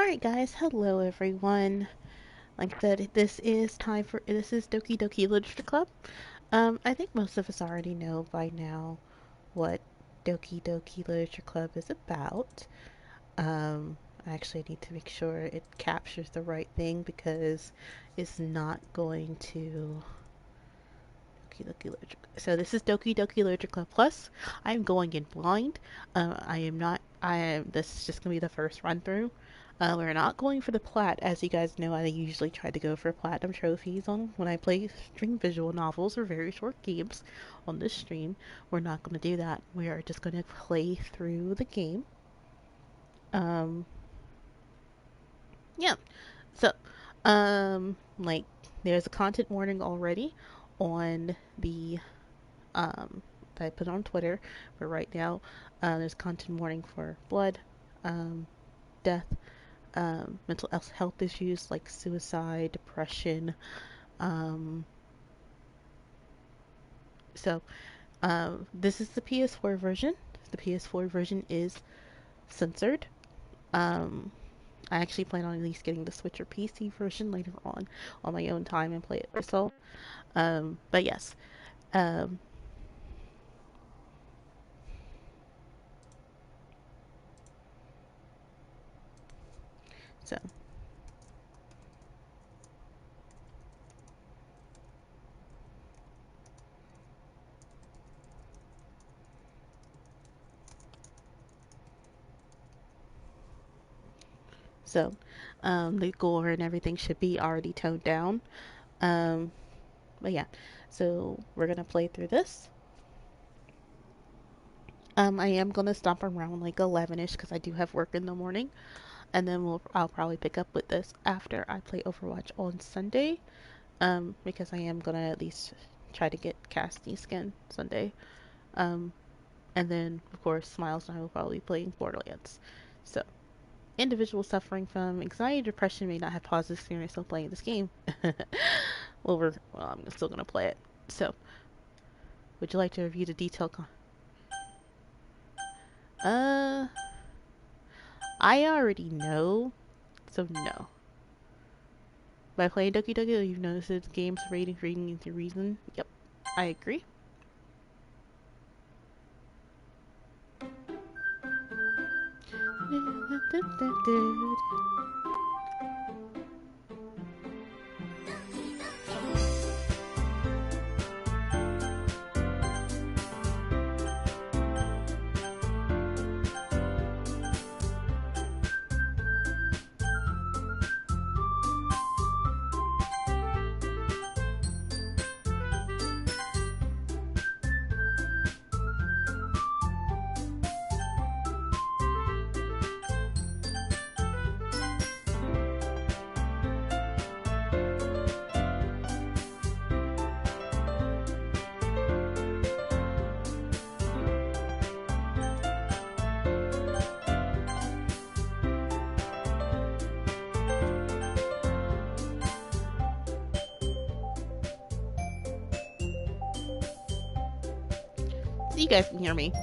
Alright guys, hello everyone. Like I said, this is Doki Doki Literature Club. I think most of us already know by now what Doki Doki Literature Club is about. I actually need to make sure it captures the right thing because it's not going to Doki Doki Literature Club. So this is Doki Doki Literature Club Plus. I'm going in blind. I am not this is just gonna be the first run through. We're not going for the plat. As you guys know, I usually try to go for platinum trophies on when I play stream visual novels or very short games on this stream. We're not going to do that. We are just going to play through the game. Um, yeah. So, like, there's a content warning already on the that I put on Twitter. But right now, there's content warning for blood, death, mental health issues like suicide, depression. Um, this is the PS4 version. The PS4 version is censored. Um, I actually plan on at least getting the Switch or PC version later on my own time and play it myself. But yes. Um, so So, the gore and everything should be already toned down. Um, but yeah, so we're gonna play through this. I am gonna stop around like 11ish because I do have work in the morning, and then I'll probably pick up with this after I play Overwatch on Sunday. Because I am gonna at least try to get Casty skin Sunday. Um, and then of course Smiles and I will probably be playing Borderlands. So individuals suffering from anxiety or depression may not have positive experience of playing this game. I'm still gonna play it. So, would you like to review the detailed uh, I already know, so no. By playing Doki Doki, you've noticed the game's reading into reason. Yep, I agree. So you guys can hear me.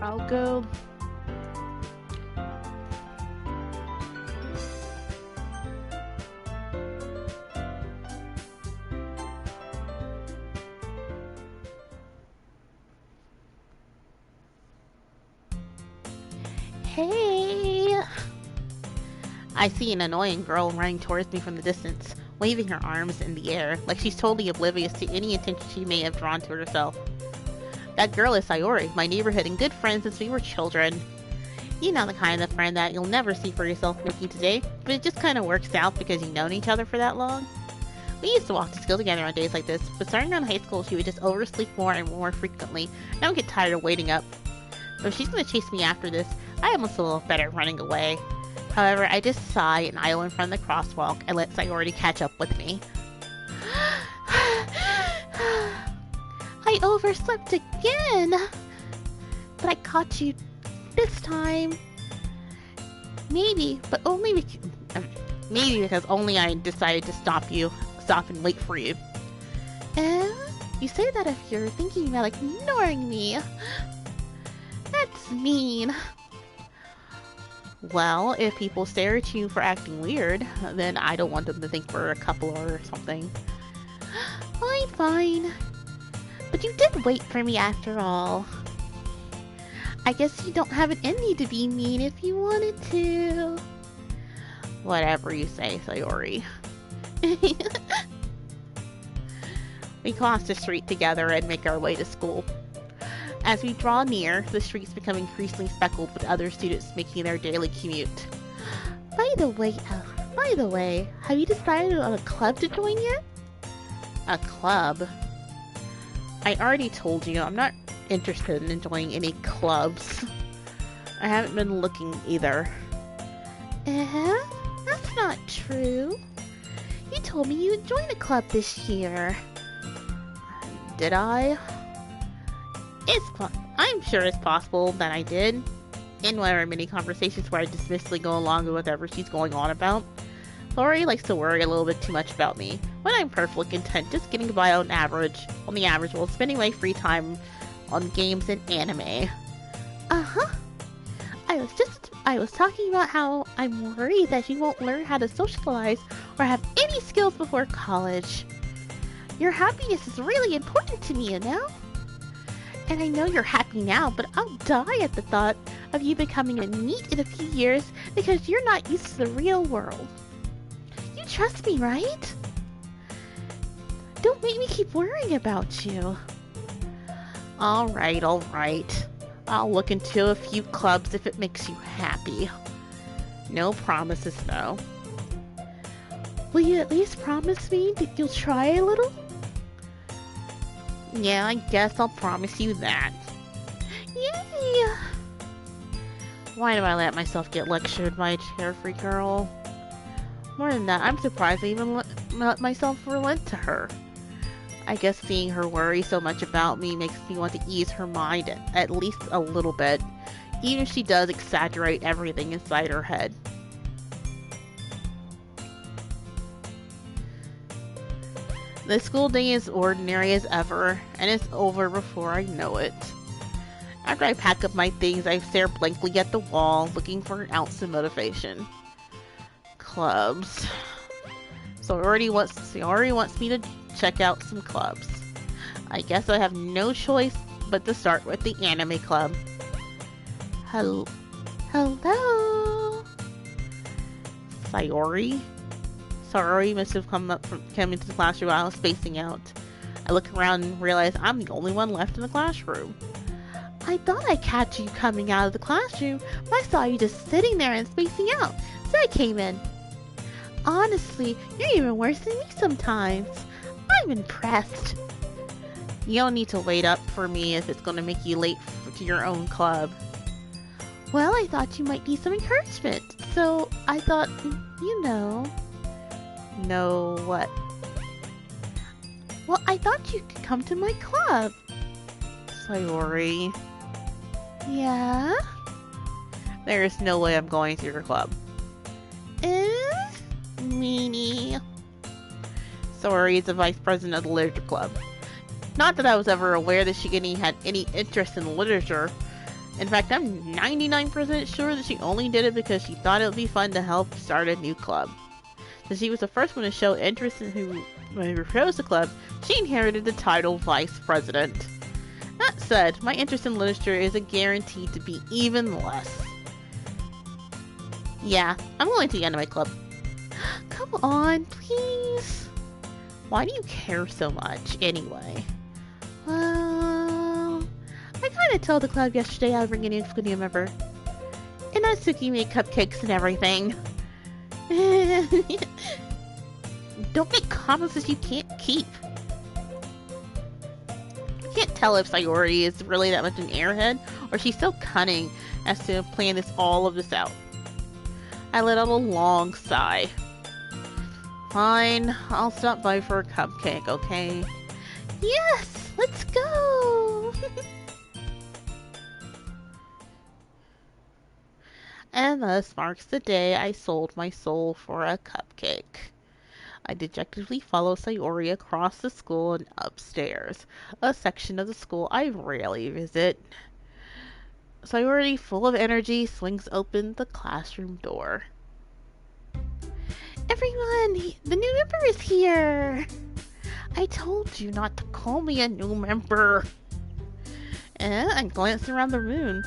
I'll go. Hey! I see an annoying girl running towards me from the distance, waving her arms in the air, like she's totally oblivious to any attention she may have drawn to herself. That girl is Sayori, my neighborhood and good friend since we were children. You know the kind of friend that you'll never see for yourself making today, but it just kind of works out because you've known each other for that long. We used to walk to school together on days like this, but starting around high school she would just oversleep more and more frequently, and I would get tired of waiting up. But if she's gonna chase me after this, I almost feel a little better running away. However, I just sigh and idle in front of the crosswalk and let Sayori catch up with me. I overslept again! But I caught you this time. Maybe, but maybe because only I decided to stop and wait for you. You say that if you're thinking about ignoring me. That's mean. Well, if people stare at you for acting weird, then I don't want them to think we're a couple or something. Fine. But you did wait for me after all. I guess you don't have it in you to be mean if you wanted to. Whatever you say, Sayori. We cross the street together and make our way to school. As we draw near, the streets become increasingly speckled with other students making their daily commute. By the way, have you decided on a club to join yet? A club? I already told you, I'm not interested in joining any clubs. I haven't been looking either. That's not true. You told me you would join a club this year. Did I? I'm sure it's possible that I did. In one of our many conversations where I dismissively go along with whatever she's going on about. Lori likes to worry a little bit too much about me, when I'm perfectly content just getting by on the average while spending my free time on games and anime. Uh-huh. I was talking about how I'm worried that you won't learn how to socialize or have any skills before college. Your happiness is really important to me, you know? And I know you're happy now, but I'll die at the thought of you becoming a NEET in a few years because you're not used to the real world. You trust me, right? Don't make me keep worrying about you. Alright. I'll look into a few clubs if it makes you happy. No promises, though. Will you at least promise me that you'll try a little? Yeah, I guess I'll promise you that. Yay! Why do I let myself get lectured by a carefree girl? More than that, I'm surprised I even let myself relent to her. I guess seeing her worry so much about me makes me want to ease her mind at least a little bit, even if she does exaggerate everything inside her head. The school day is ordinary as ever, and it's over before I know it. After I pack up my things, I stare blankly at the wall, looking for an ounce of motivation. Clubs. Sayori wants me to check out some clubs. I guess I have no choice but to start with the anime club. Hello? Sayori must have come into the classroom while I was spacing out. I look around and realize I'm the only one left in the classroom. I thought I catch you coming out of the classroom, but I saw you just sitting there and spacing out, so I came in. Honestly, you're even worse than me sometimes. I'm impressed. You don't need to wait up for me if it's going to make you late to your own club. Well, I thought you might need some encouragement, so I thought, you know... Know what? Well, I thought you could come to my club. Sayori. Yeah? There is no way I'm going to your club. Meanie. Sayori is the vice president of the literature club. Not that I was ever aware that she had any interest in literature. In fact, I'm 99% sure that she only did it because she thought it would be fun to help start a new club. Since she was the first one to show interest in who proposed the club, she inherited the title vice president. That said, my interest in literature is a guarantee to be even less. Yeah, I'm going to the anime club. Come on, please. Why do you care so much, anyway? Well, I kinda told the club yesterday I'll bring a new member. And Natsuki made cupcakes and everything. Don't make promises you can't keep. I can't tell if Sayori is really that much an airhead, or she's so cunning as to plan all of this out. I let out a long sigh. Fine, I'll stop by for a cupcake, okay? Yes, let's go! And thus marks the day I sold my soul for a cupcake. I dejectedly follow Sayori across the school and upstairs, a section of the school I rarely visit. Sayori, full of energy, swings open the classroom door. Everyone, the new member is here! I told you not to call me a new member. And I glance around the room.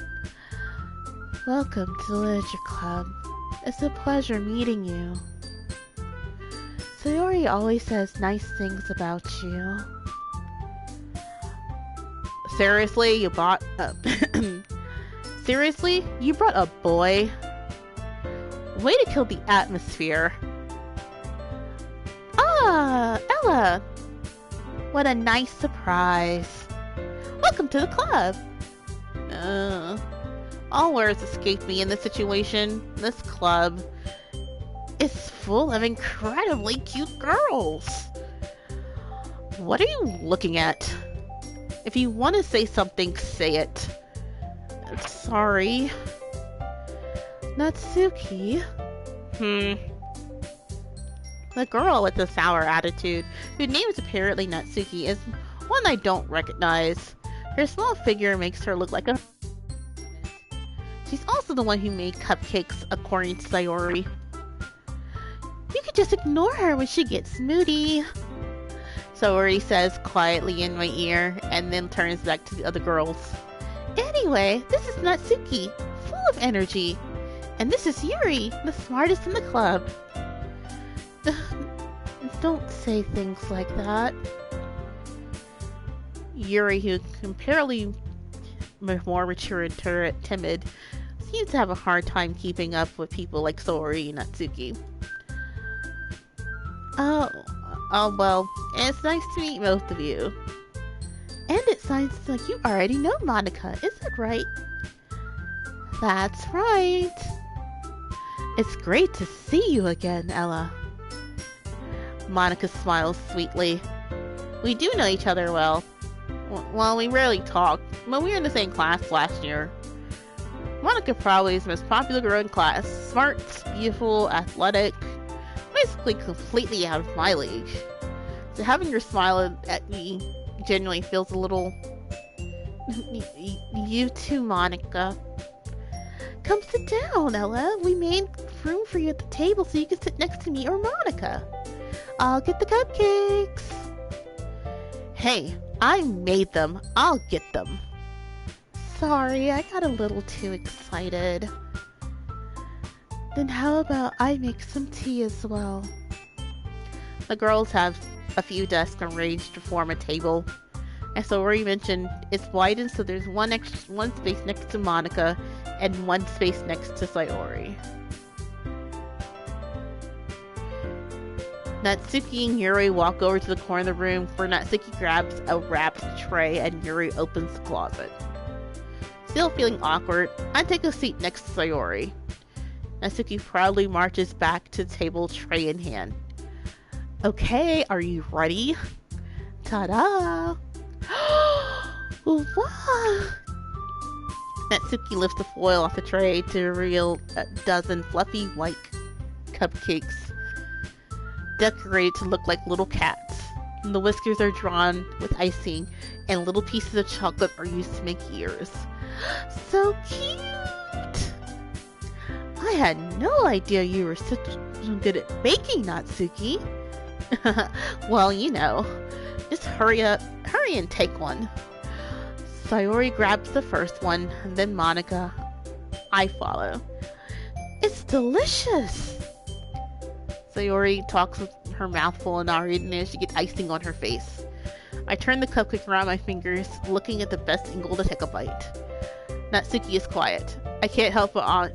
Welcome to the Literature Club. It's a pleasure meeting you. Sayori always says nice things about you. Seriously, you brought Seriously, you brought a boy? Way to kill the atmosphere. Ah, Ella! What a nice surprise. Welcome to the club. All words escape me in this situation. This club is full of incredibly cute girls. What are you looking at? If you want to say something, say it. Sorry. Natsuki? The girl with the sour attitude, whose name is apparently Natsuki, is one I don't recognize. Her small figure makes her look like a... She's also the one who made cupcakes, according to Sayori. You could just ignore her when she gets moody, Sayori says quietly in my ear, and then turns back to the other girls. Anyway, this is Natsuki, full of energy. And this is Yuri, the smartest in the club. Don't say things like that. Yuri, who comparatively more mature and timid, seems to have a hard time keeping up with people like Sayori and Natsuki. Oh, well, it's nice to meet both of you. And it sounds like you already know Monica, is that right? That's right. It's great to see you again, Ella. Monica smiles sweetly. We do know each other well. Well, we rarely talk, but we were in the same class last year. Monica probably is the most popular girl in class. Smart, beautiful, athletic, basically completely out of my league. So having her smile at me genuinely feels a little... You too, Monica. Come sit down, Ella. We made room for you at the table so you can sit next to me or Monica. I'll get the cupcakes. Hey, I made them. I'll get them. Sorry, I got a little too excited. Then how about I make some tea as well? The girls have a few desks arranged to form a table. And so already mentioned, it's widened so there's one space next to Monica and one space next to Sayori. Natsuki and Yuri walk over to the corner of the room where Natsuki grabs a wrapped tray and Yuri opens the closet. Still feeling awkward, I take a seat next to Sayori. Natsuki proudly marches back to the table, tray in hand. Okay, are you ready? Ta-da! Wow! Natsuki lifts the foil off the tray to reveal a dozen fluffy white cupcakes decorated to look like little cats. And the whiskers are drawn with icing, and little pieces of chocolate are used to make ears. So cute! I had no idea you were such good at baking, Natsuki. Well, you know, just hurry and take one. Sayori grabs the first one, and then Monica. I follow. It's delicious! Sayori talks with her mouth full and already managed to get icing on her face. I turn the cupcake around my fingers, looking at the best angle to take a bite. Natsuki is quiet. I can't help but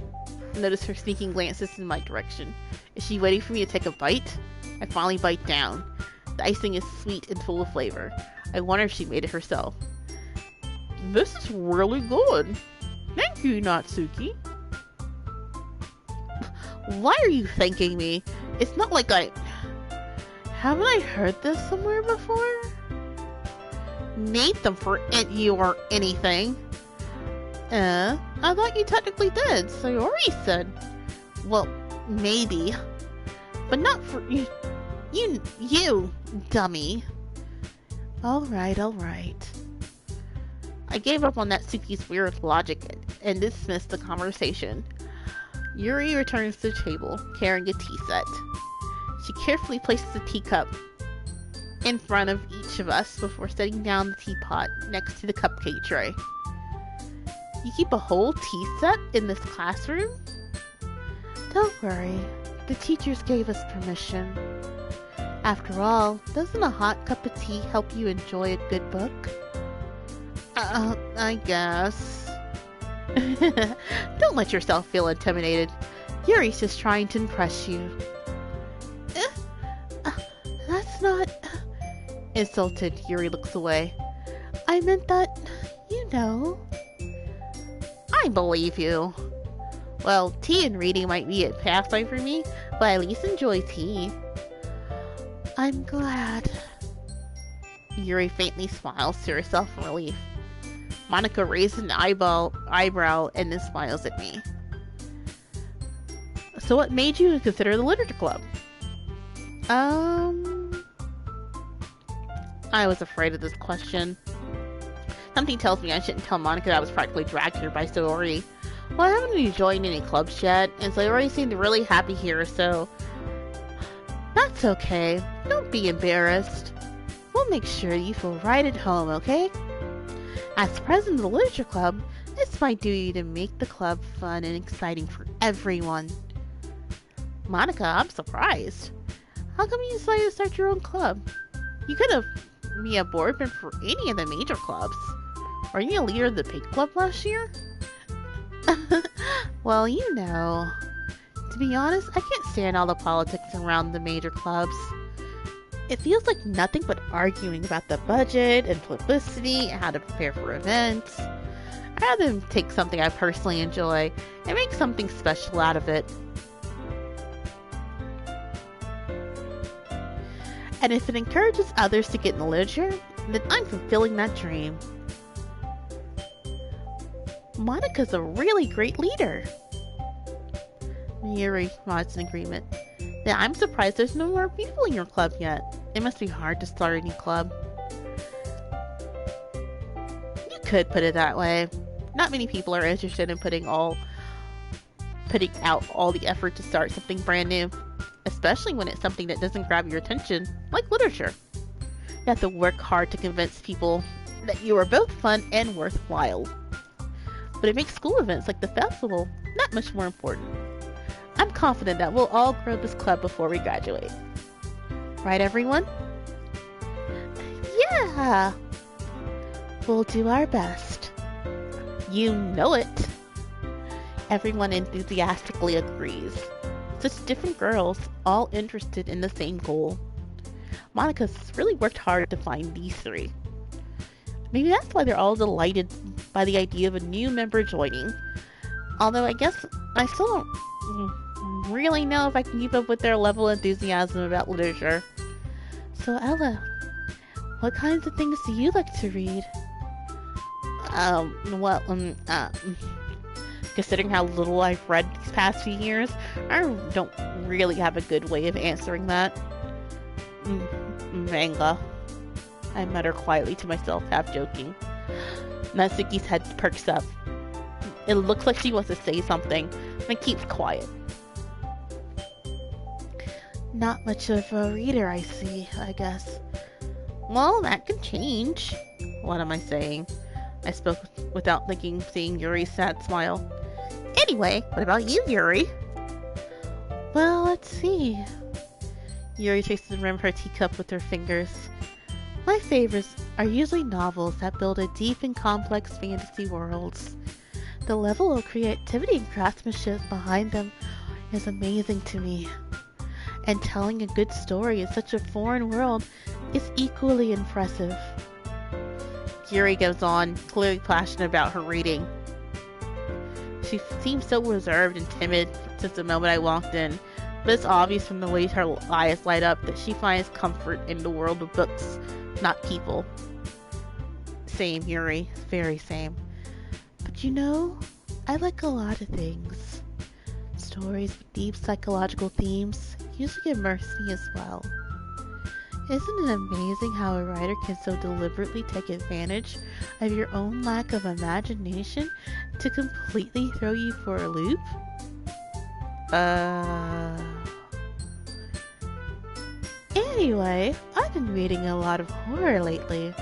notice her sneaking glances in my direction. Is she waiting for me to take a bite? I finally bite down. The icing is sweet and full of flavor. I wonder if she made it herself. This is really good. Thank you, Natsuki. Why are you thanking me? It's not like I... Haven't I heard this somewhere before? Need them for you or anything. I thought you technically did, Sayori said. Well, maybe. But not for you. You, dummy. Alright. I gave up on that Suki's weird logic and dismissed the conversation. Yuri returns to the table, carrying a tea set. She carefully places the teacup in front of each of us before setting down the teapot next to the cupcake tray. You keep a whole tea set in this classroom? Don't worry, the teachers gave us permission. After all, doesn't a hot cup of tea help you enjoy a good book? I guess. Don't let yourself feel intimidated. Yuri's just trying to impress you. That's not... Insulted, Yuri looks away. I meant that, you know. I believe you. Well, tea and reading might be a pastime for me, but I at least enjoy tea. I'm glad. Yuri faintly smiles to herself in relief. Monica raises an eyebrow and then smiles at me. So what made you consider the literature club? I was afraid of this question. Something tells me I shouldn't tell Monica that I was practically dragged here by Sayori. Well, I haven't really joined any clubs yet, and Sayori seemed really happy here, so... That's okay. Don't be embarrassed. We'll make sure you feel right at home, okay? As president of the Literature Club, it's my duty to make the club fun and exciting for everyone. Monica, I'm surprised. How come you decided to start your own club? You could have been a board member for any of the major clubs. Were you a leader of the Pig Club last year? Well, you know. To be honest, I can't stand all the politics around the major clubs. It feels like nothing but arguing about the budget and publicity and how to prepare for events. I'd rather take something I personally enjoy and make something special out of it. And if it encourages others to get into literature, then I'm fulfilling that dream. Monica's a really great leader. Yuri nods in agreement. Yeah, I'm surprised there's no more people in your club yet. It must be hard to start a new club. You could put it that way. Not many people are interested in putting out all the effort to start something brand new. Especially when it's something that doesn't grab your attention, like literature. You have to work hard to convince people that you are both fun and worthwhile. But it makes school events like the festival that much more important. I'm confident that we'll all grow this club before we graduate. Right, everyone? Yeah! We'll do our best. You know it! Everyone enthusiastically agrees. Such different girls, all interested in the same goal. Monica's really worked hard to find these three. Maybe that's why they're all delighted by the idea of a new member joining. Although I guess I still don't really know if I can keep up with their level of enthusiasm about literature. So Ella, what kinds of things do you like to read? Considering how little I've read these past few years, I don't really have a good way of answering that. Manga. I mutter quietly to myself, half joking. Natsuki's head perks up. It looks like she wants to say something, but keeps quiet. Not much of a reader, I see, I guess. Well, that could change. What am I saying? I spoke without thinking, seeing Yuri's sad smile. Anyway, what about you, Yuri? Well, let's see. Yuri traces the rim of her teacup with her fingers. My favorites are usually novels that build a deep and complex fantasy worlds. The level of creativity and craftsmanship behind them is amazing to me. And telling a good story in such a foreign world is equally impressive. Yuri goes on, clearly passionate about her reading. She seems so reserved and timid since the moment I walked in, but it's obvious from the way her eyes light up that she finds comfort in the world of books, not people. Same, Yuri. Very same. But you know, I like a lot of things. Stories with deep psychological themes usually immerse me as well. Isn't it amazing how a writer can so deliberately take advantage of your own lack of imagination to completely throw you for a loop? Anyway, I've been reading a lot of horror lately.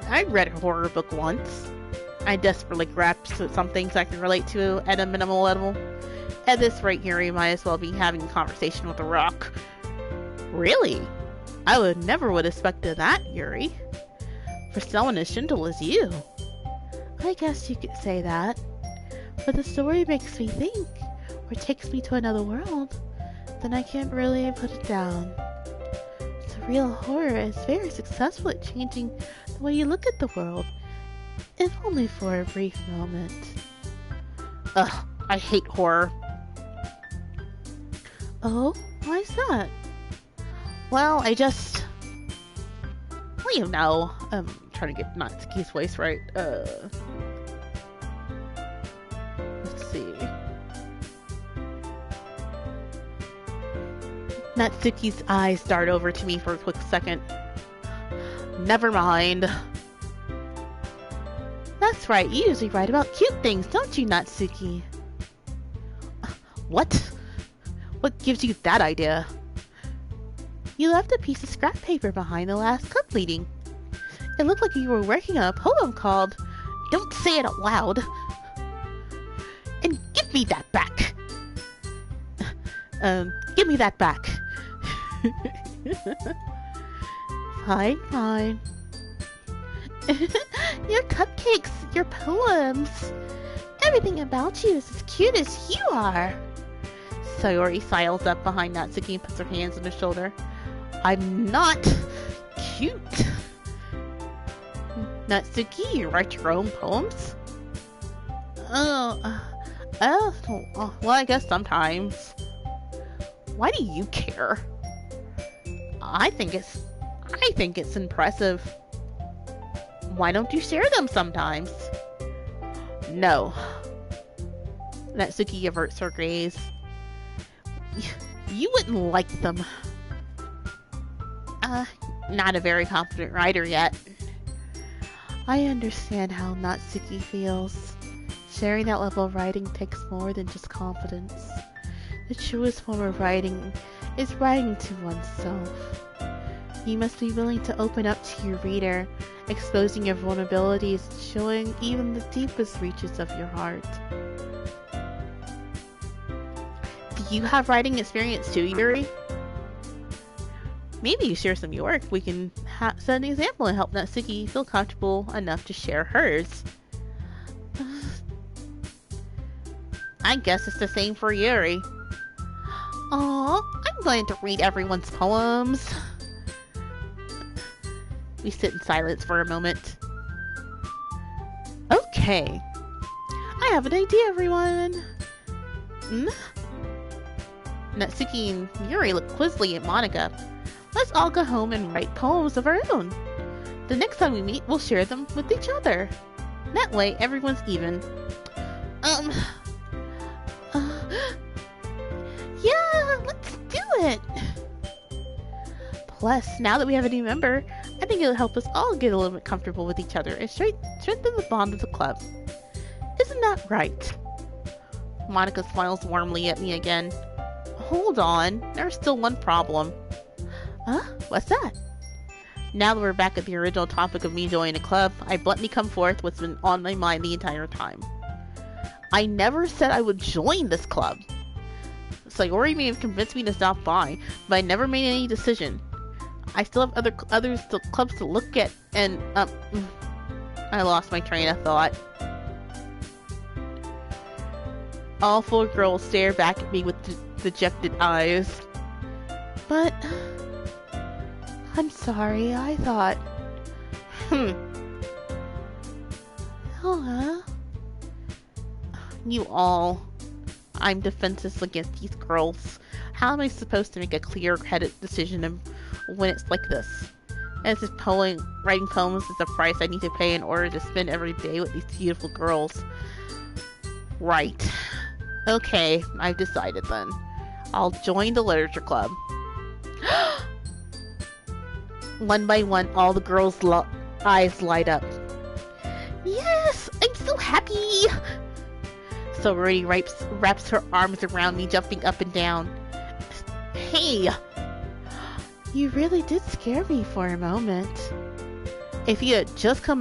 I read a horror book once. I desperately grasped some things I can relate to at a minimal level. At this rate, here, you might as well be having a conversation with a rock. Really? I never would have expected that, Yuri. For someone as gentle as you. I guess you could say that. But the story makes me think, or takes me to another world, then I can't really put it down. Surreal horror is very successful at changing the way you look at the world, if only for a brief moment. Ugh, I hate horror. Oh, why's that? Well, well, you know, I'm trying to get Natsuki's voice right. Let's see. Natsuki's eyes dart over to me for a quick second. Never mind. That's right, you usually write about cute things, don't you, Natsuki? What? What gives you that idea? You left a piece of scrap paper behind the last club meeting. It looked like you were working on a poem called Don't Say It Out Loud. And give me that back. Give me that back. Fine, fine. Your cupcakes, your poems, everything about you is as cute as you are. Sayori sidles up behind Natsuki and puts her hands on his shoulder. I'm not cute. Natsuki, you write your own poems? Well, I guess sometimes. Why do you care? I think it's impressive. Why don't you share them sometimes? No. Natsuki averts her gaze. You wouldn't like them. Not a very confident writer yet. I understand how Natsuki feels. Sharing that level of writing takes more than just confidence. The truest form of writing is writing to oneself. You must be willing to open up to your reader, exposing your vulnerabilities, showing even the deepest reaches of your heart. Do you have writing experience too, Yuri? Maybe you share some of your work. We can set an example and help Natsuki feel comfortable enough to share hers. I guess it's the same for Yuri. Aw, I'm going to read everyone's poems. We sit in silence for a moment. Okay. I have an idea, everyone. Natsuki and Yuri look quizzly at Monica. Let's all go home and write poems of our own. The next time we meet, we'll share them with each other. That way, everyone's even. Yeah, let's do it! Plus, now that we have a new member, I think it'll help us all get a little bit comfortable with each other and strengthen the bond of the club. Isn't that right? Monica smiles warmly at me again. Hold on, there's still one problem. Huh? What's that? Now that we're back at the original topic of me joining a club, I bluntly come forth what's been on my mind the entire time. I never said I would join this club. Sayori may have convinced me to stop by, but I never made any decision. I still have other clubs to look at, and I lost my train of thought. All four girls stare back at me with dejected eyes. But I'm sorry, I thought. Oh, you all. I'm defenseless against these girls. How am I supposed to make a clear-headed decision when it's like this? As if writing poems is the price I need to pay in order to spend every day with these beautiful girls. Right. Okay, I've decided then. I'll join the literature club. One by one, all the girls' eyes light up. Yes! I'm so happy! Sorority wraps her arms around me, jumping up and down. Hey! You really did scare me for a moment. If you had just come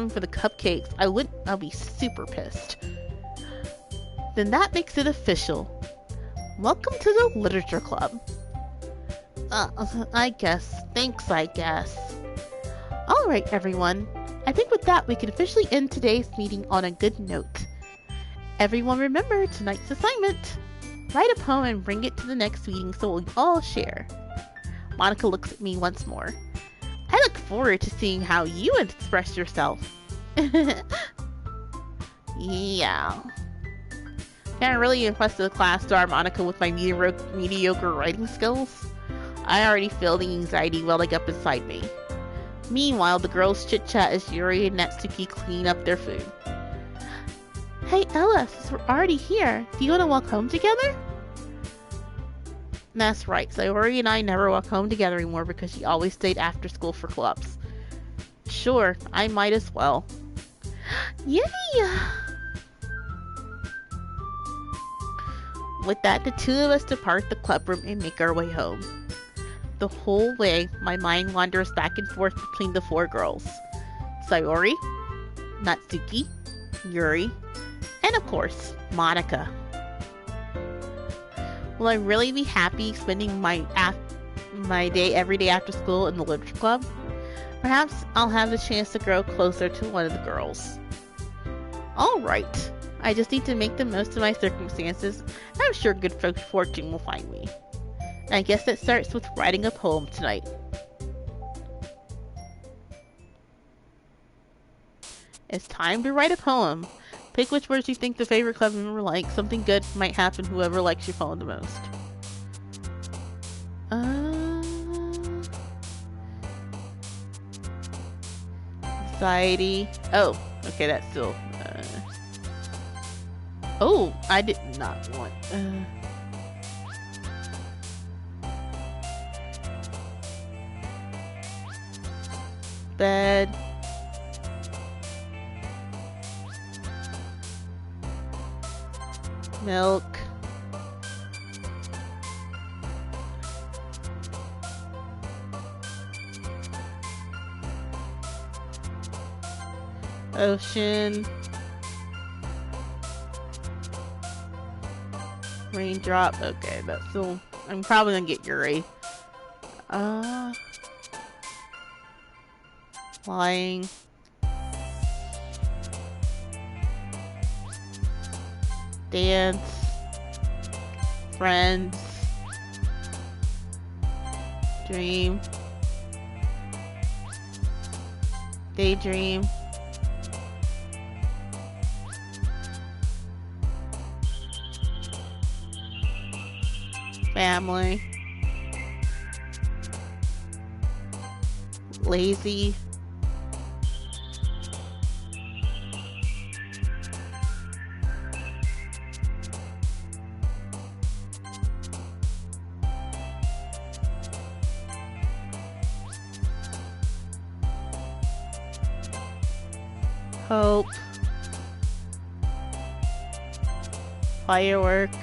for the cupcakes, I'll be super pissed. Then that makes it official. Welcome to the literature club. I guess. Thanks, I guess. Alright, everyone. I think with that, we can officially end today's meeting on a good note. Everyone remember tonight's assignment. Write a poem and bring it to the next meeting so we'll all share. Monica looks at me once more. I look forward to seeing how you express yourself. Yeah. Can't really impress the class star Monica with my mediocre writing skills. I already feel the anxiety welling up inside me. Meanwhile, the girls chit-chat as Yuri and Natsuki clean up their food. Hey Ella, since we're already here, do you want to walk home together? That's right, Sayori and I never walk home together anymore because she always stayed after school for clubs. Sure, I might as well. Yay! With that, the two of us depart the clubroom and make our way home. The whole way, my mind wanders back and forth between the four girls. Sayori, Natsuki, Yuri, and of course, Monica. Will I really be happy spending my day every day after school in the literature club? Perhaps I'll have the chance to grow closer to one of the girls. Alright, I just need to make the most of my circumstances. I'm sure good fortune will find me. I guess it starts with writing a poem tonight. It's time to write a poem. Pick which words you think the favorite club member likes. Something good might happen whoever likes your poem the most. Anxiety. Oh, okay, that's still... Oh, I did not want... Bed. Milk. Ocean. Raindrop. Okay, that's still... I'm probably gonna get Yuri. Flying. Dance. Friends. Dream. Daydream. Family. Lazy. Hope. Fireworks.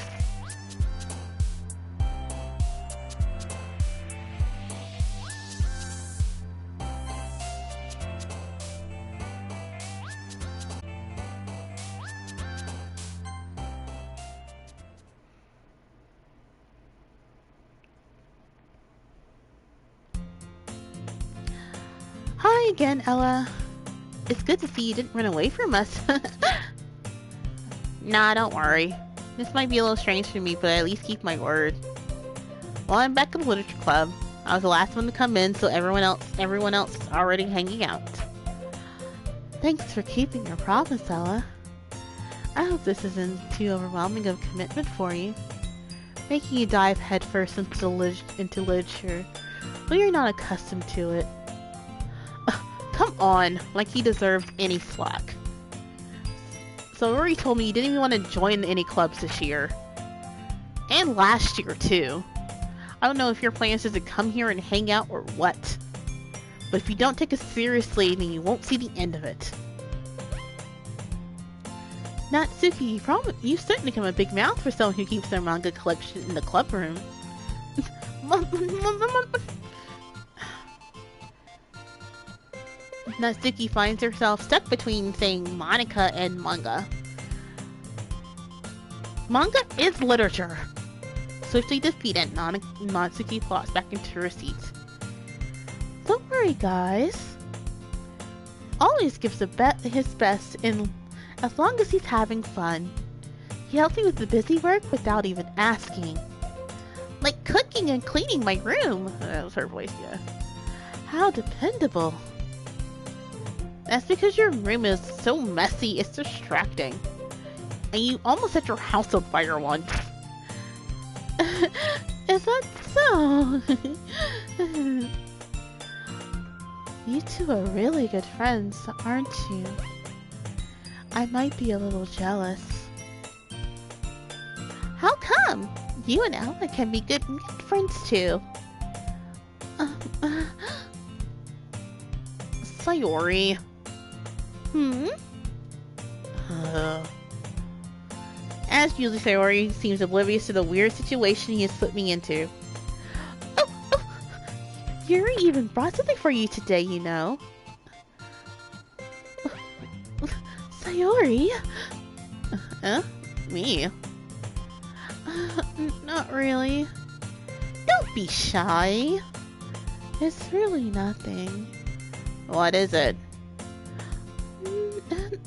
Hi again, Ella. It's good to see you didn't run away from us. Nah, don't worry. This might be a little strange for me, but I at least keep my word. Well, I'm back at the literature club. I was the last one to come in, so everyone else is already hanging out. Thanks for keeping your promise, Ella. I hope this isn't too overwhelming of a commitment for you, making you dive headfirst into literature. Well, you're not accustomed to it. Come on, like he deserves any slack. So Rory told me you didn't even want to join any clubs this year. And last year, too. I don't know if your plan is to come here and hang out or what. But if you don't take it seriously, then you won't see the end of it. Natsuki, you certainly become a big mouth for someone who keeps their manga collection in the club room. Natsuki finds herself stuck between saying Monica and manga. Manga is literature. Swiftly defeated, Natsuki plots back into her seat. Don't worry, guys. Always gives his best as long as he's having fun. He helps me with the busy work without even asking. Like cooking and cleaning my room. That was her voice, yeah. How dependable. That's because your room is so messy, it's distracting. And you almost set your house on fire once. Is that so? You two are really good friends, aren't you? I might be a little jealous. How come? You and Ella can be good friends too. Sayori. As usually, Sayori seems oblivious to the weird situation he has put me into. Oh! Yuri even brought something for you today, you know. Sayori? Me? Not really. Don't be shy. It's really nothing. What is it?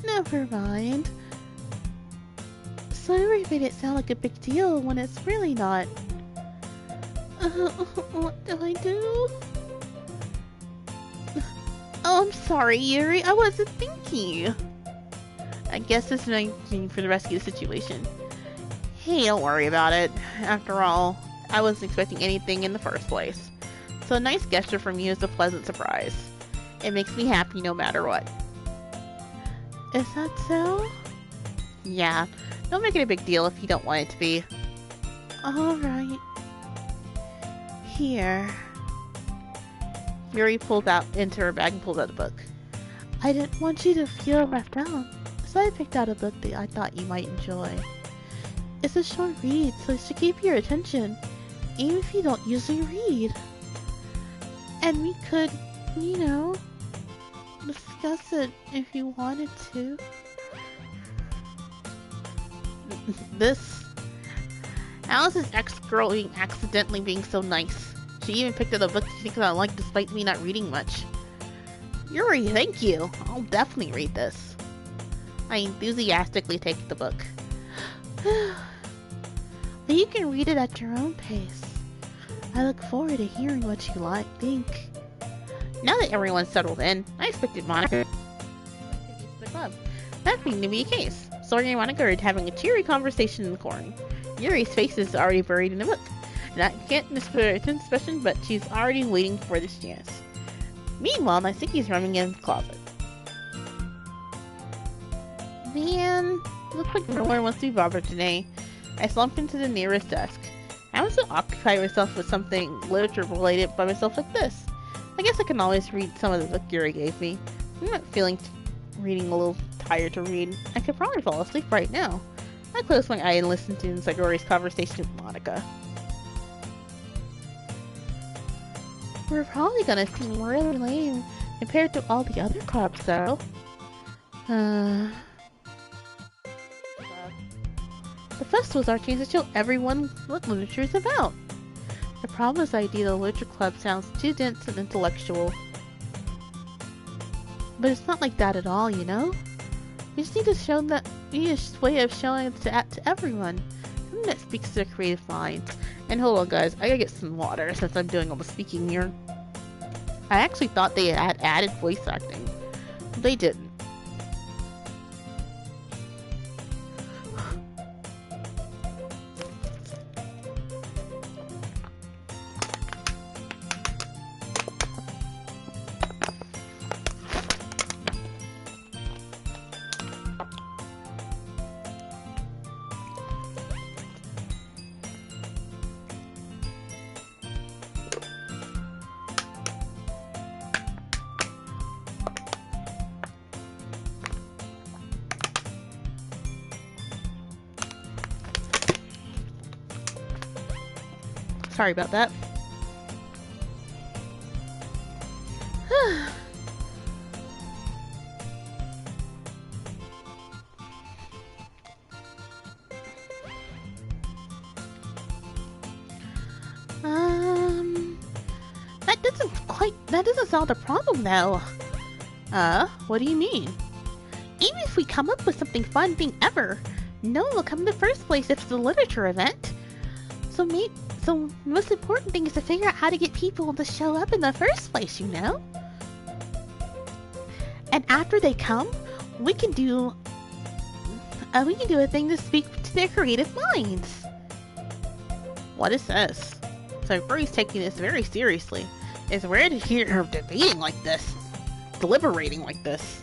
Never mind. Sayori made it sound like a big deal when it's really not. What do I do? Oh, I'm sorry, Yuri. I wasn't thinking. I guess this is my thing for the rescue situation. Hey, don't worry about it. After all, I wasn't expecting anything in the first place. So a nice gesture from you is a pleasant surprise. It makes me happy no matter what. Is that so? Yeah. Don't make it a big deal if you don't want it to be. Alright. Here. Yuri pulls out into her bag and pulls out a book. I didn't want you to feel left out, so I picked out a book that I thought you might enjoy. It's a short read, so it should keep your attention, even if you don't usually read. And we could, you know, discuss it if you wanted to. Alice's ex-girl accidentally being so nice. She even picked up a book she thinks I like despite me not reading much. Yuri, thank you. I'll definitely read this. I enthusiastically take the book. But you can read it at your own pace. I look forward to hearing what you think. Now that everyone's settled in, I expected Monica to the club. That seemed to be the case. Sori and Monica are having a cheery conversation in the corner. Yuri's face is already buried in the book. And I can't display her expression, but she's already waiting for this chance. Meanwhile, Natsuki's running in the closet. Man, looks like no one wants to be bothered today. I slumped into the nearest desk. I want to occupy myself with something literature-related by myself like this. I guess I can always read some of the book Yuri gave me. I'm not feeling reading a little tired to read. I could probably fall asleep right now. I closed my eye and listened to Sayori's conversation with Monica. We're probably gonna seem really lame compared to all the other clubs, though. The festival's our chance to show everyone what literature is about. The problem is the idea the literature club sounds too dense and intellectual. But it's not like that at all, you know? We just need to show that we need a way of showing it to everyone. Something that speaks to their creative minds. And hold on guys, I gotta get some water since I'm doing all the speaking here. I actually thought they had added voice acting. They didn't. Sorry about that. That doesn't solve the problem though. What do you mean? Even if we come up with something fun thing ever, no one will come in the first place if it's a literature event. So the most important thing is to figure out how to get people to show up in the first place, you know? And after they come, we can do a thing to speak to their creative minds. What is this? So Rory's taking this very seriously. It's rare to hear her debating like this. Deliberating like this.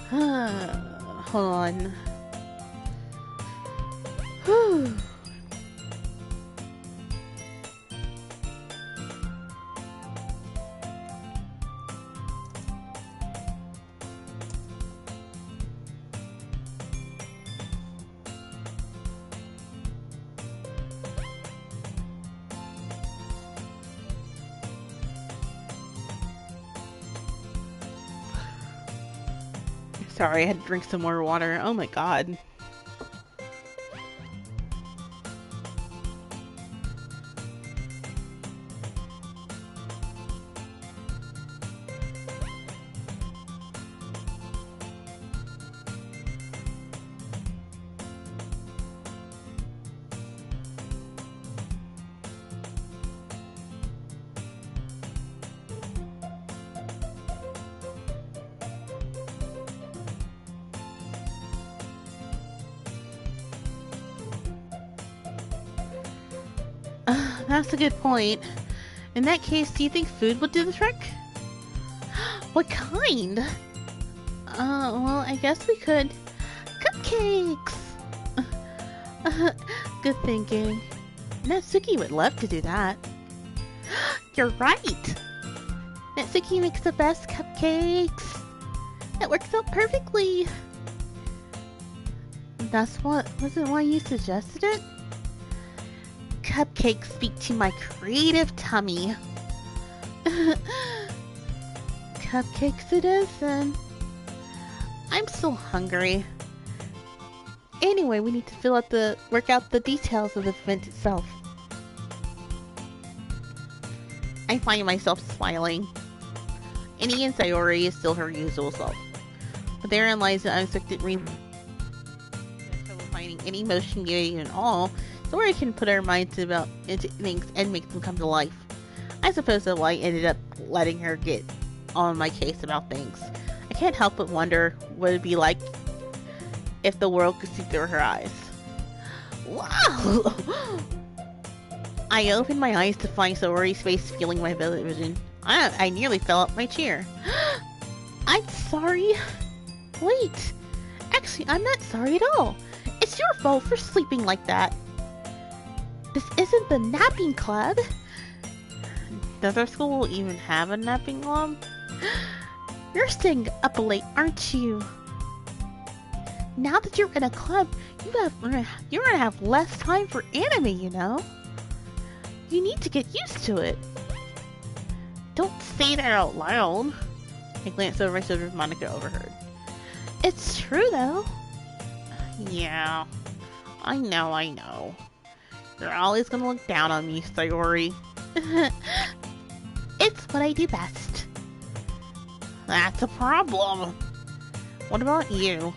Hold on. Whew. Sorry, I had to drink some more water. Oh my god. That's a good point. In that case, do you think food would do the trick? What kind? Well, I guess we could. Cupcakes! Good thinking. Natsuki would love to do that. You're right! Natsuki makes the best cupcakes! It works out perfectly! Wasn't why you suggested it? Cupcakes speak to my creative tummy. Cupcakes it is, then. I'm still hungry. Anyway, we need to work out the details of the event itself. I find myself smiling. Annie and Sayori is still her usual self. But therein lies the unexpected finding any motion game at all. Sayori can put her mind into things and make them come to life. I suppose the light ended up letting her get on my case about things. I can't help but wonder what it'd be like if the world could see through her eyes. Wow! I opened my eyes to find Sayori's face filling my vision. I nearly fell off my chair. I'm sorry. Wait. Actually, I'm not sorry at all. It's your fault for sleeping like that. This isn't the napping club. Does our school even have a napping club? You're staying up late, aren't you? Now that you're in a club, you're gonna have less time for anime, you know? You need to get used to it. Don't say that out loud. I glanced over my shoulder as Monica overheard. It's true, though. Yeah, I know. You're always gonna look down on me, Sayori. It's what I do best. That's a problem. What about you?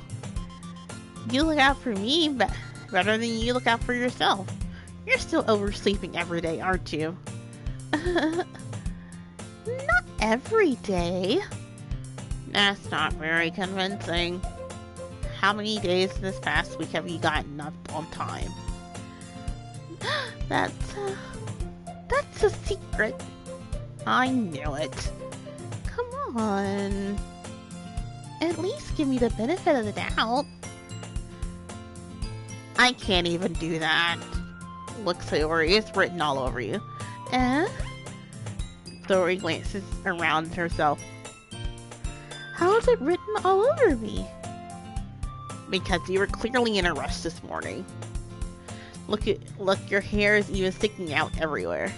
You look out for me better than you look out for yourself. You're still oversleeping every day, aren't you? Not every day. That's not very convincing. How many days this past week have you gotten up on time? That's a secret. I knew it. Come on. At least give me the benefit of the doubt. I can't even do that. Look, Sayori, it's written all over you. Sayori glances around herself. How is it written all over me? Because you were clearly in a rush this morning. Look, your hair is even sticking out everywhere.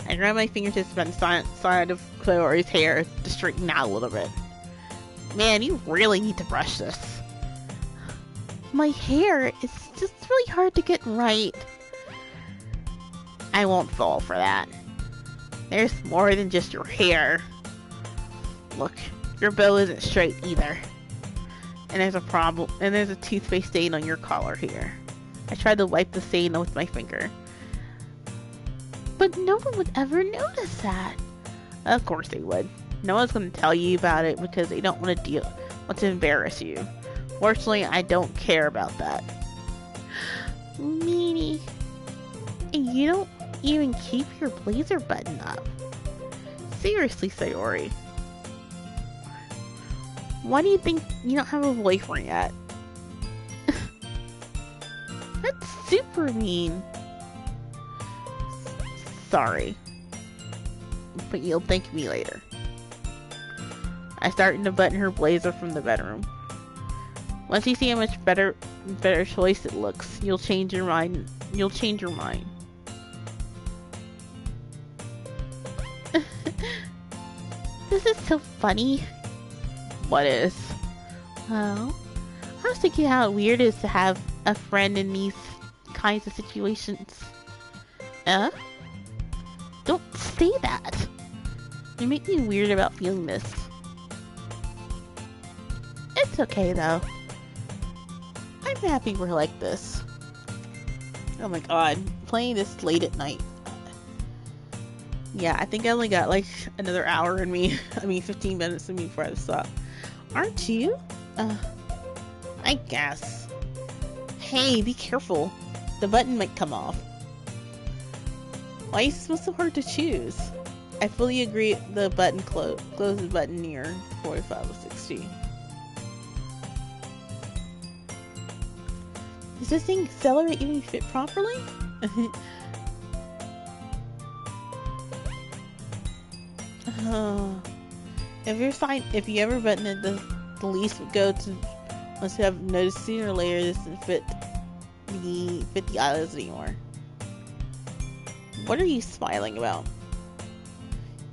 I grab my fingertips on the side of Chloe's hair to straighten out a little bit. Man, you really need to brush this. My hair is just really hard to get right. I won't fall for that. There's more than just your hair. Look, your bow isn't straight either. And there's a problem, and there's a toothpaste stain on your collar here. I tried to wipe the stain with my finger. But no one would ever notice that. Of course they would. No one's going to tell you about it because they don't want to embarrass you. Fortunately, I don't care about that. Meanie. And you don't even keep your blazer button up. Seriously, Sayori. Why do you think you don't have a boyfriend yet? That's super mean. Sorry. But you'll thank me later. I start to button her blazer from the bedroom. Once you see how much better choice it looks, you'll change your mind. This is so funny. What is? Well, I was thinking how weird it is to have a friend in these kinds of situations. Don't say that. You make me weird about feeling this. It's okay though. I'm happy we're like this. Oh my god, playing this late at night. Yeah, I think I only got like another hour in me. 15 minutes in me before I stop. Aren't you? I guess. Hey, be careful. The button might come off. Why is this so hard to choose? I fully agree the button close the button near 45 or 60. Does this thing accelerate even fit properly? If you ever button it, the least would go to once you have noticed sooner or later this doesn't fit the eyelids anymore. What are you smiling about?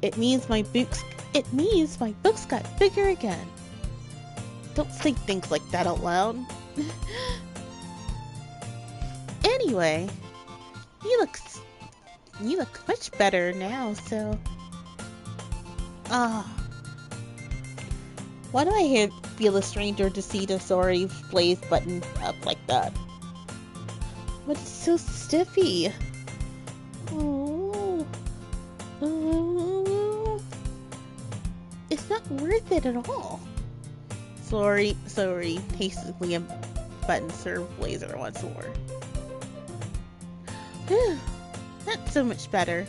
It means my books got bigger again. Don't say things like that out loud. Anyway, you look much better now, so why do I feel a stranger to see the sorry blaze button up like that? But it's so stiffy. Oh. It's not worth it at all. Sorry, hastily unbuttons her blazer once more. That's so much better.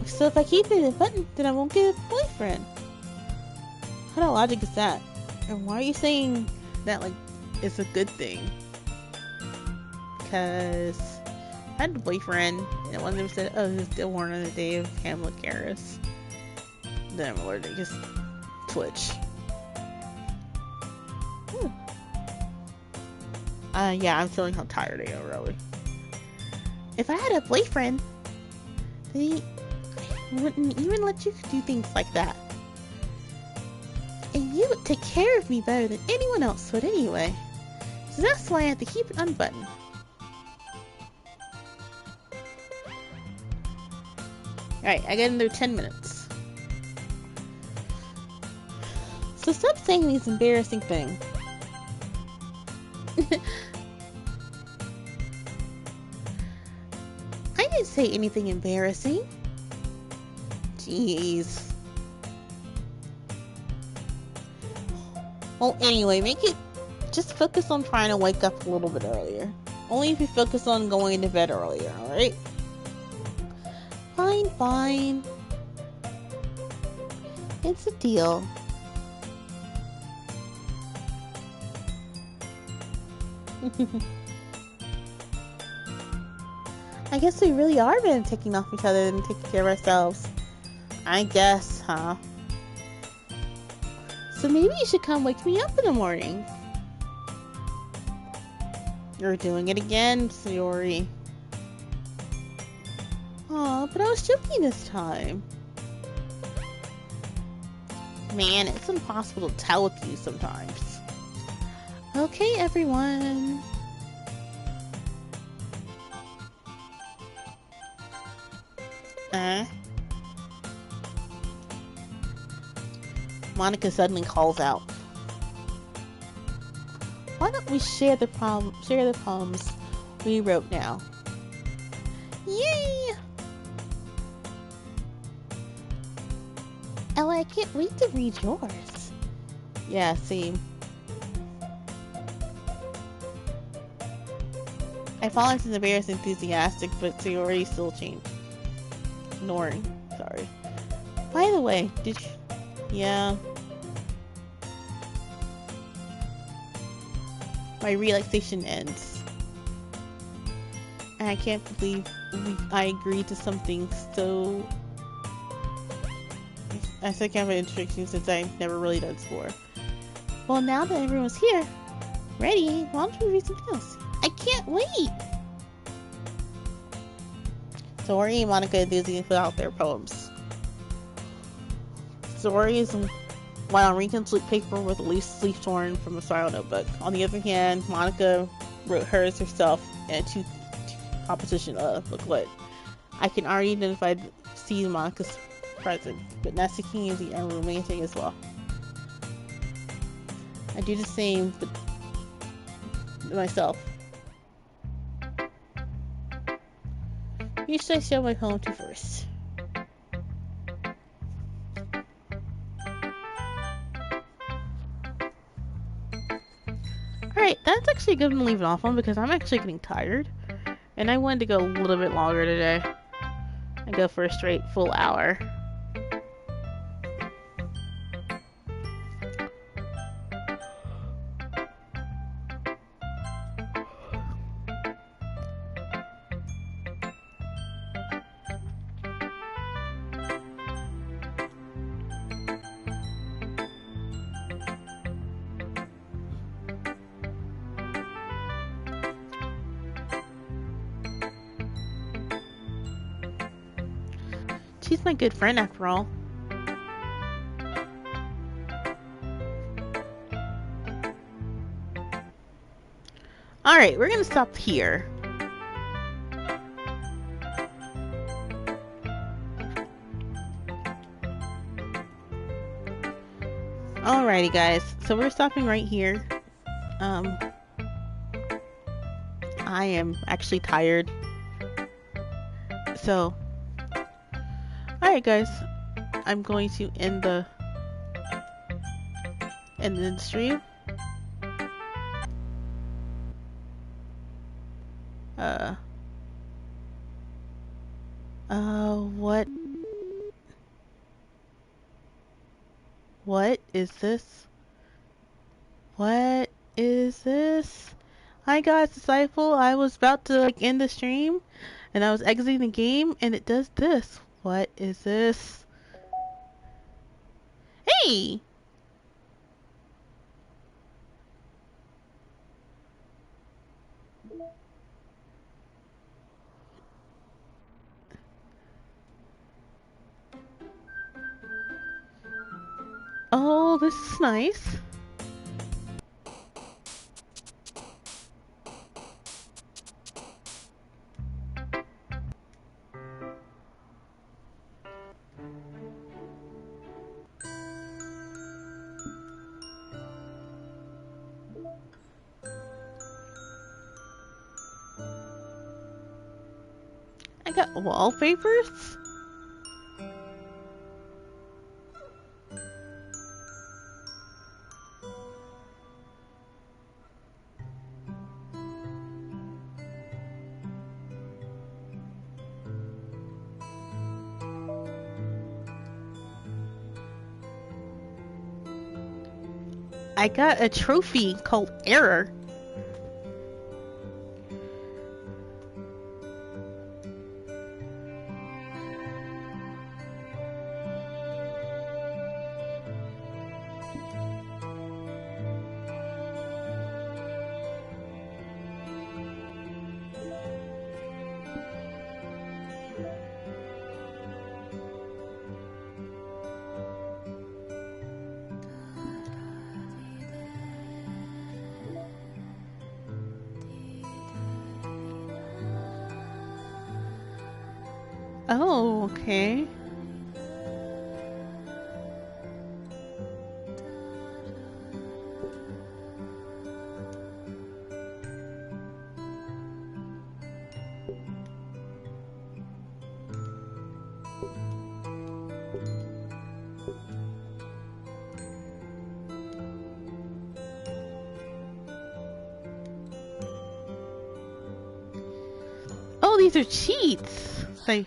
So if I keep it a button, then I won't get a boyfriend. What kind of logic is that? And why are you saying that like it's a good thing? Because I had a boyfriend, and one of them said, "Oh, he was still born on the day of Hamlet Garris." Then I'm allergic to Twitch. Yeah, I'm feeling how tired I am, really. If I had a boyfriend, they wouldn't even let you do things like that. And you would take care of me better than anyone else would anyway. So that's why I have to keep it unbuttoned. Alright, I got another 10 minutes. So stop saying these embarrassing things. I didn't say anything embarrassing. Jeez. Well, anyway, just focus on trying to wake up a little bit earlier. Only if you focus on going to bed earlier, alright? Fine. It's a deal. I guess we really are better at taking off each other than taking care of ourselves. I guess, huh? So maybe you should come wake me up in the morning. You're doing it again, Sayori. Aw, but I was joking this time. Man, it's impossible to tell with you sometimes. Okay, everyone. Monica suddenly calls out. Why don't we share the poems we wrote now? Yay! Ella, I can't wait to read yours. Yeah, same. I followed since the bear is enthusiastic, but Sayori still changed. Ignoring. Sorry. By the way, did you... Yeah. My relaxation ends. And I can't believe I agreed to something so... I still can't have introduction since I've never really done sport. Well, now that everyone's here, ready, why don't we read something else? I can't wait! Sayori and Monica enthusiastically put out their poems. Sayori is while reading complete paper with a loose leaf torn from a spiral notebook. On the other hand, Monica wrote hers herself in a two composition booklet. I can already see Monica's present, but not seeking easy and romantic as well. I do the same, but myself. Who should I show my poem to first? Alright, that's actually good to leave it off on because I'm actually getting tired. And I wanted to go a little bit longer today. And go for a straight full hour. She's my good friend after all. Alright, we're gonna stop here. Alrighty guys, so we're stopping right here. I am actually tired. So, alright guys, I'm going to end the stream. What is this? What is this? Hi guys, Disciple. I was about to end the stream and I was exiting the game and it does this. What is this? Hey! Oh, this is nice. I got wallpapers? I got a trophy called Error. Oh, okay. Oh, these are cheats. Like,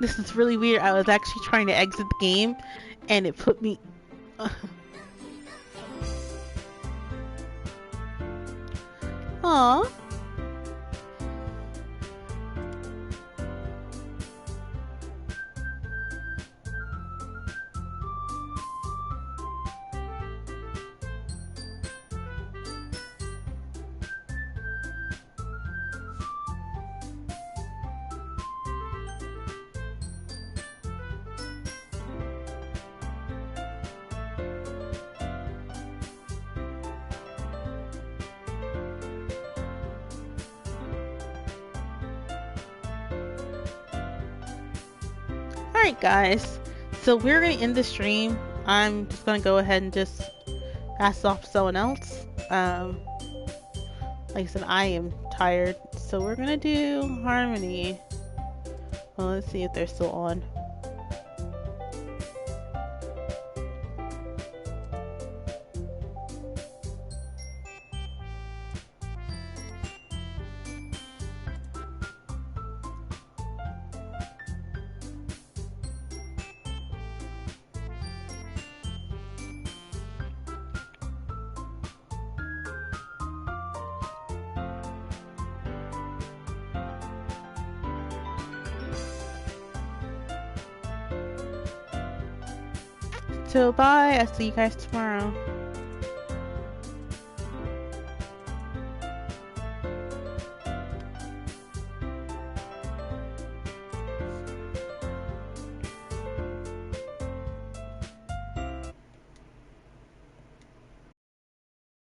this is really weird. I was actually trying to exit the game, and it put me. Aw. Alright, guys. So we're going to end the stream. I'm just going to go ahead and just pass off to someone else. Like I said, I am tired. So we're going to do Harmony. Well, let's see if they're still on. So bye. I'll see you guys tomorrow.